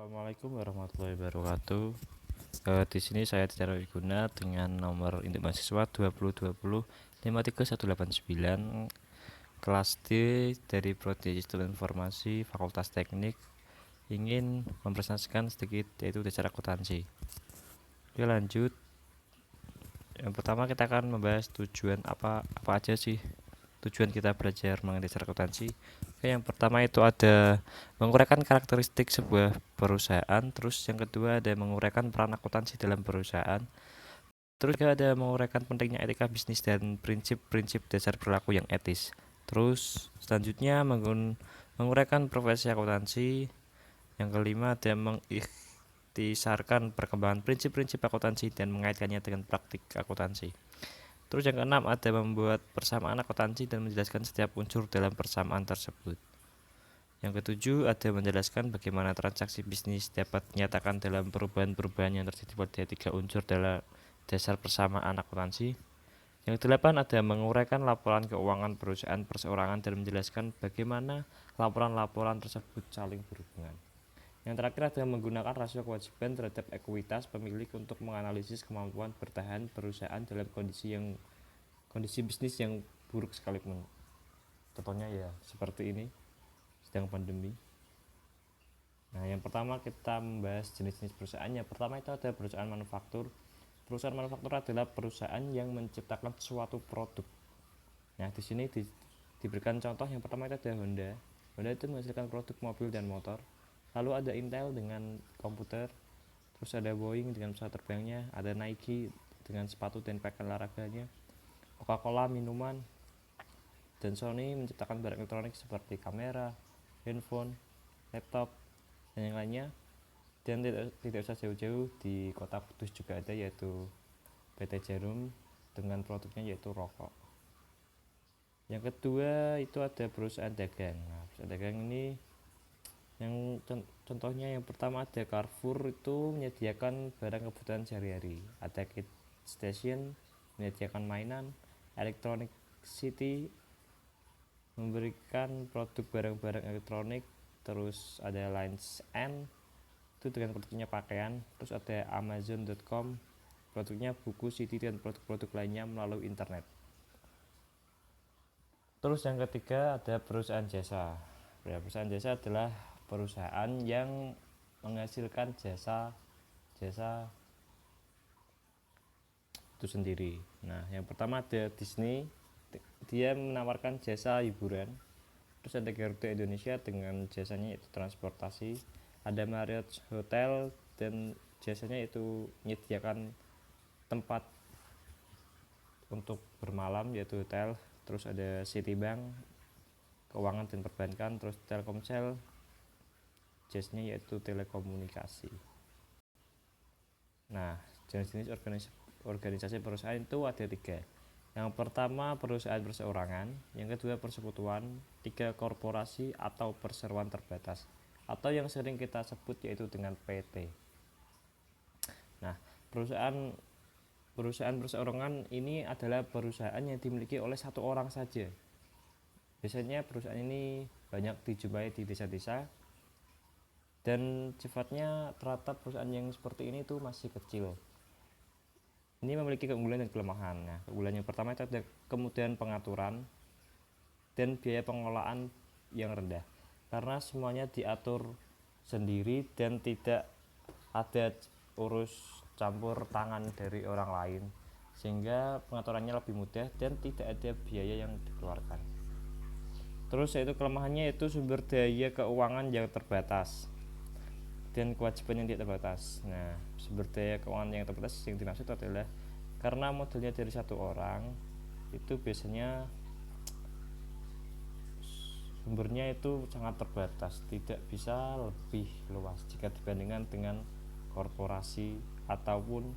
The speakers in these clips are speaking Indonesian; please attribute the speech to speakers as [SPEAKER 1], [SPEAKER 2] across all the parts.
[SPEAKER 1] Assalamualaikum warahmatullahi wabarakatuh. Di sini saya Tijaro Wiguna dengan nomor induk mahasiswa 202053189 kelas D dari Prodi Digital Informasi Fakultas Teknik, ingin mempresentasikan sedikit yaitu dasar akuntansi. Oke, lanjut. Yang pertama kita akan membahas tujuan apa aja sih tujuan kita belajar mengenai dasar akuntansi. Oke, yang pertama itu ada menguraikan karakteristik sebuah perusahaan, terus yang kedua ada menguraikan peran akuntansi dalam perusahaan, terus juga ada menguraikan pentingnya etika bisnis dan prinsip-prinsip dasar perilaku yang etis. Terus selanjutnya menguraikan profesi akuntansi. Yang kelima ada mengikhtisarkan perkembangan prinsip-prinsip akuntansi dan mengaitkannya dengan praktik akuntansi. Terus yang keenam ada membuat persamaan akuntansi dan menjelaskan setiap unsur dalam persamaan tersebut. Yang ketujuh ada menjelaskan bagaimana transaksi bisnis dapat dinyatakan dalam perubahan-perubahan yang terjadi pada tiga unsur dalam dasar persamaan akuntansi. Yang kedelapan ada menguraikan laporan keuangan perusahaan perseorangan dan menjelaskan bagaimana laporan-laporan tersebut saling berhubungan. Yang terakhir adalah menggunakan rasio kewajiban terhadap ekuitas pemilik untuk menganalisis kemampuan bertahan perusahaan dalam kondisi bisnis yang buruk sekalipun. Contohnya ya seperti ini, sedang pandemi. Nah, yang pertama kita membahas jenis-jenis perusahaan. Yang pertama itu ada perusahaan manufaktur. Perusahaan manufaktur adalah perusahaan yang menciptakan suatu produk. Nah, di sini diberikan contoh. Yang pertama itu ada Honda. Honda itu menghasilkan produk mobil dan motor. Lalu ada Intel dengan komputer, terus ada Boeing dengan pesawat terbangnya, ada Nike dengan sepatu dan pakaian olahraganya, Coca-Cola minuman, dan Sony menciptakan barang elektronik seperti kamera, handphone, laptop, dan yang lainnya. Dan tidak usah jauh-jauh, di kota Kudus juga ada, yaitu PT Jarum dengan produknya yaitu rokok. Yang kedua itu ada perusahaan dagang. Nah, perusahaan dagang ini yang contohnya yang pertama ada Carrefour, itu menyediakan barang kebutuhan sehari-hari. Ada Kit Station menyediakan mainan. Electronic City memberikan produk barang-barang elektronik. Terus ada Lines End itu dengan produknya pakaian. Terus ada Amazon.com, produknya buku, CD, dan produk-produk lainnya melalui internet. Terus yang ketiga ada perusahaan jasa. Perusahaan jasa adalah perusahaan yang menghasilkan jasa itu sendiri. Nah, yang pertama ada Disney, dia menawarkan jasa hiburan. Terus ada Garuda Indonesia dengan jasanya itu transportasi. Ada Marriott Hotel dan jasanya itu menyediakan tempat untuk bermalam yaitu hotel. Terus ada Citibank, keuangan dan perbankan. Terus Telkomsel, jasanya yaitu telekomunikasi. Nah, jenis-jenis organisasi perusahaan itu ada tiga. Yang pertama perusahaan perseorangan, yang kedua persekutuan, tiga korporasi atau perseroan terbatas, atau yang sering kita sebut yaitu dengan PT. Nah, perusahaan perseorangan ini adalah perusahaan yang dimiliki oleh satu orang saja. Biasanya perusahaan ini banyak dijumpai di desa-desa, dan sifatnya rata perusahaan yang seperti ini tuh masih kecil. Ini memiliki keunggulan dan kelemahan. Nah, keunggulan yang pertama itu ada kemudahan pengaturan dan biaya pengelolaan yang rendah, karena semuanya diatur sendiri dan tidak ada urus campur tangan dari orang lain, sehingga pengaturannya lebih mudah dan tidak ada biaya yang dikeluarkan. Terus yaitu kelemahannya itu sumber daya keuangan yang terbatas dan kewajiban yang tidak terbatas. Nah, sumber daya keuangan yang terbatas yang dimaksud adalah karena modelnya dari satu orang, itu biasanya sumbernya itu sangat terbatas, tidak bisa lebih luas jika dibandingkan dengan korporasi ataupun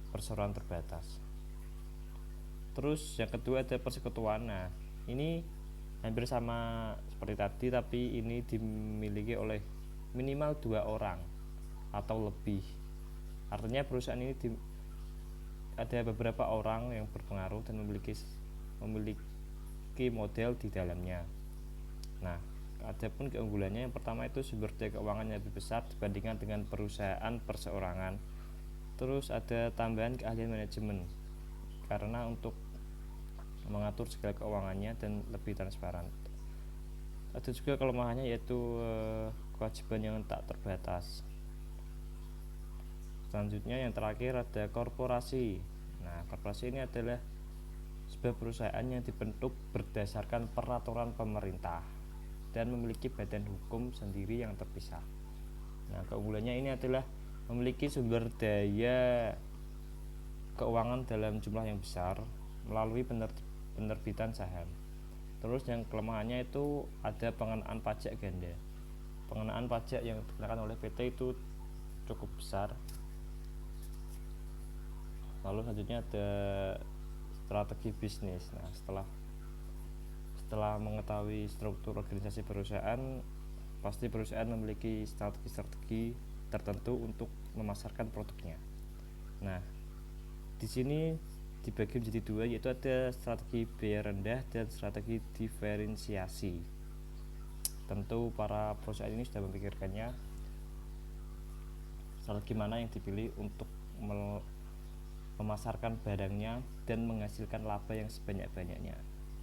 [SPEAKER 1] perseroan terbatas. Terus yang kedua ada persekutuan. Nah, ini hampir sama seperti tadi, tapi ini dimiliki oleh minimal 2 orang atau lebih. Artinya perusahaan ini ada beberapa orang yang berpengaruh dan memiliki model di dalamnya. Nah, Adapun keunggulannya, yang pertama itu sumber daya keuangannya lebih besar dibandingkan dengan perusahaan perseorangan. Terus ada tambahan keahlian manajemen karena untuk mengatur segala keuangannya dan lebih transparan. Ada juga kelemahannya yaitu kewajiban yang tak terbatas. Selanjutnya yang terakhir ada korporasi. Nah, korporasi ini adalah sebuah perusahaan yang dibentuk berdasarkan peraturan pemerintah dan memiliki badan hukum sendiri yang terpisah. Nah, keunggulannya ini adalah memiliki sumber daya keuangan dalam jumlah yang besar melalui penerbitan saham. Terus yang kelemahannya itu ada pengenaan pajak ganda. Pengenaan pajak yang dikenakan oleh PT itu cukup besar. Lalu selanjutnya ada strategi bisnis. Nah, setelah mengetahui struktur organisasi perusahaan, pasti perusahaan memiliki strategi tertentu untuk memasarkan produknya. Nah, di sini dibagi menjadi dua, yaitu ada strategi biaya rendah dan strategi diferensiasi. Tentu para perusahaan ini sudah memikirkannya strategi mana yang dipilih untuk memasarkan barangnya dan menghasilkan laba yang sebanyak-banyaknya.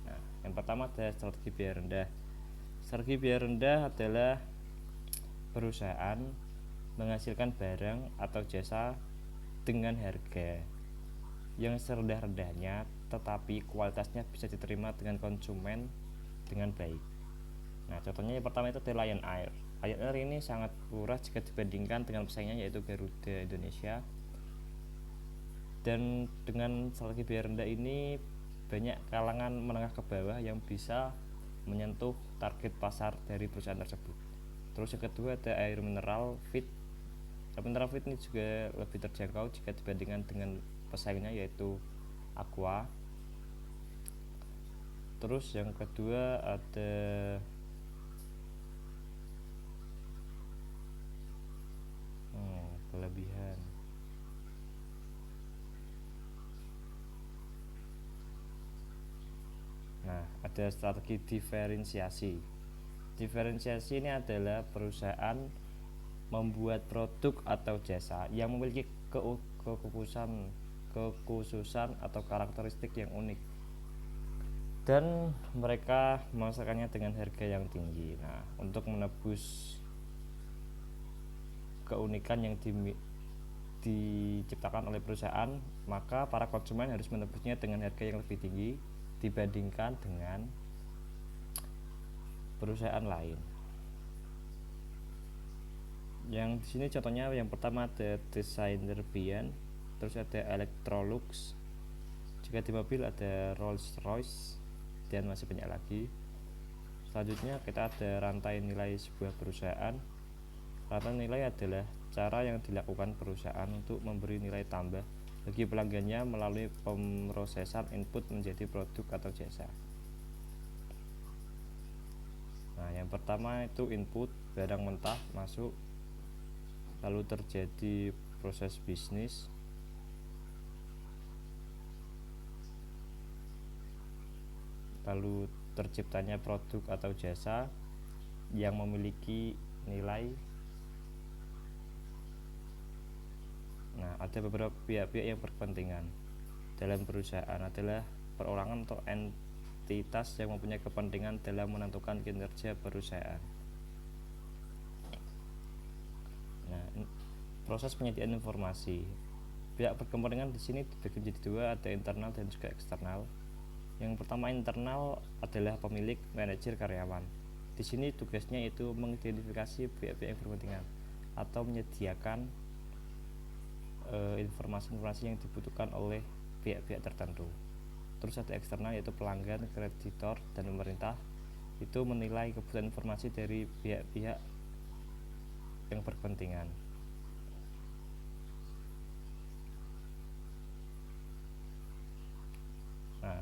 [SPEAKER 1] Nah, yang pertama ada strategi biaya rendah. Strategi biaya rendah adalah perusahaan menghasilkan barang atau jasa dengan harga yang serendah-rendahnya tetapi kualitasnya bisa diterima dengan konsumen dengan baik. Nah, contohnya yang pertama itu adalah Lion Air. Lion Air ini sangat murah jika dibandingkan dengan pesaingnya yaitu Garuda Indonesia. Dan dengan strategi biaya rendah ini banyak kalangan menengah ke bawah yang bisa menyentuh target pasar dari perusahaan tersebut. Terus yang kedua ada air mineral fit. Air mineral fit ini juga lebih terjangkau jika dibandingkan dengan pesaingnya yaitu Aqua. Terus yang kedua ada kelebihan. Nah, ada strategi diferensiasi. Diferensiasi ini adalah perusahaan membuat produk atau jasa yang memiliki kekhususan atau karakteristik yang unik dan mereka memasarkannya dengan harga yang tinggi. Nah, untuk menebus keunikan yang diciptakan oleh perusahaan, maka para konsumen harus menebusnya dengan harga yang lebih tinggi dibandingkan dengan perusahaan lain. Yang di sini contohnya yang pertama ada Designer Bian, terus ada Electrolux. Jika di mobil ada Rolls-Royce dan masih banyak lagi. Selanjutnya kita ada rantai nilai sebuah perusahaan. Rantai nilai adalah cara yang dilakukan perusahaan untuk memberi nilai tambah bagi pelanggannya melalui pemrosesan input menjadi produk atau jasa. Nah, yang pertama itu input, barang mentah masuk, lalu terjadi proses bisnis, lalu terciptanya produk atau jasa yang memiliki nilai. Nah, ada beberapa pihak-pihak yang berkepentingan dalam perusahaan adalah perorangan atau entitas yang mempunyai kepentingan dalam menentukan kinerja perusahaan. Nah, proses penyediaan informasi. Pihak berkepentingan di sini dibagi menjadi dua, ada internal dan juga eksternal. Yang pertama internal adalah pemilik, manajer, karyawan. Di sini tugasnya itu mengidentifikasi pihak-pihak yang berkepentingan atau menyediakan informasi-informasi yang dibutuhkan oleh pihak-pihak tertentu. Terus ada eksternal yaitu pelanggan, kreditor, dan pemerintah. Itu menilai kebutuhan informasi dari pihak-pihak yang berkepentingan. Nah,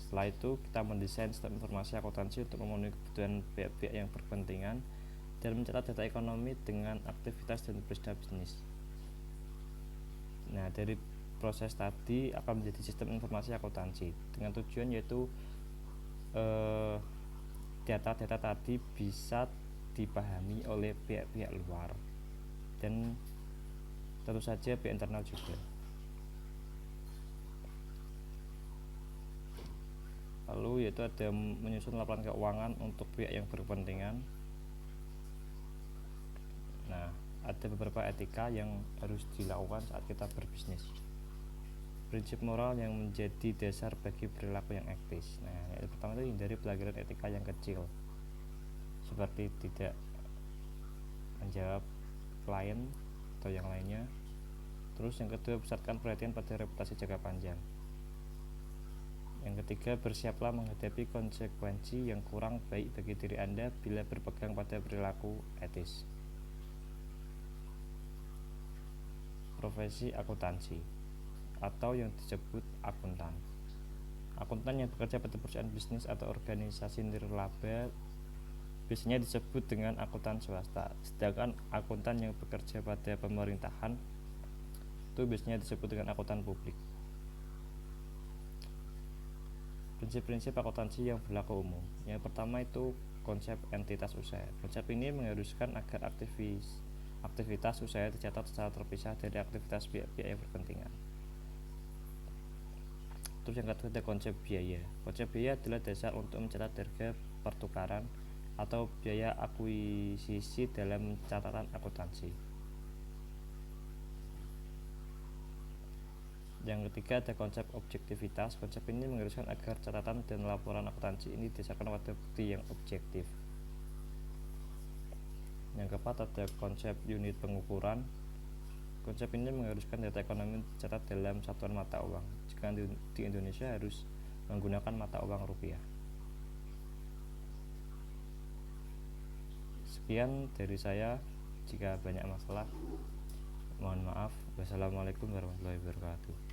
[SPEAKER 1] setelah itu kita mendesain sistem informasi akuntansi untuk memenuhi kebutuhan pihak-pihak yang berkepentingan dan mencatat data ekonomi dengan aktivitas dan peristiwa bisnis. Nah, dari proses tadi akan menjadi sistem informasi akuntansi dengan tujuan yaitu data-data tadi bisa dipahami oleh pihak-pihak luar dan tentu saja pihak internal juga. Lalu yaitu ada menyusun laporan keuangan untuk pihak yang berkepentingan. Nah, ada beberapa etika yang harus dilakukan saat kita berbisnis. Prinsip moral yang menjadi dasar bagi perilaku yang etis. Nah, yang pertama itu hindari pelanggaran etika yang kecil, seperti tidak menjawab klien atau yang lainnya. Terus yang kedua, pusatkan perhatian pada reputasi jangka panjang. Yang ketiga, bersiaplah menghadapi konsekuensi yang kurang baik bagi diri Anda bila berpegang pada perilaku etis. Profesi akuntansi atau yang disebut akuntan. Akuntan yang bekerja pada perusahaan bisnis atau organisasi nirlaba biasanya disebut dengan akuntan swasta, sedangkan akuntan yang bekerja pada pemerintahan itu biasanya disebut dengan akuntan publik. Prinsip-prinsip akuntansi yang berlaku umum. Yang pertama itu konsep entitas usaha. Konsep ini mengharuskan agar aktivitas usaha dicatat secara terpisah dari aktivitas pihak-pihak yang berkepentingan. Terus yang kedua ada konsep biaya. Konsep biaya adalah dasar untuk mencatat harga pertukaran atau biaya akuisisi dalam catatan akuntansi. Yang ketiga ada konsep objektivitas. Konsep ini mengharuskan agar catatan dan laporan akuntansi ini didasarkan pada bukti yang objektif. Yang keempat ada konsep unit pengukuran. Konsep ini mengharuskan data ekonomi dicatat dalam satuan mata uang. Jika di Indonesia harus menggunakan mata uang rupiah. Sekian dari saya. Jika banyak masalah, mohon maaf. Wassalamualaikum warahmatullahi wabarakatuh.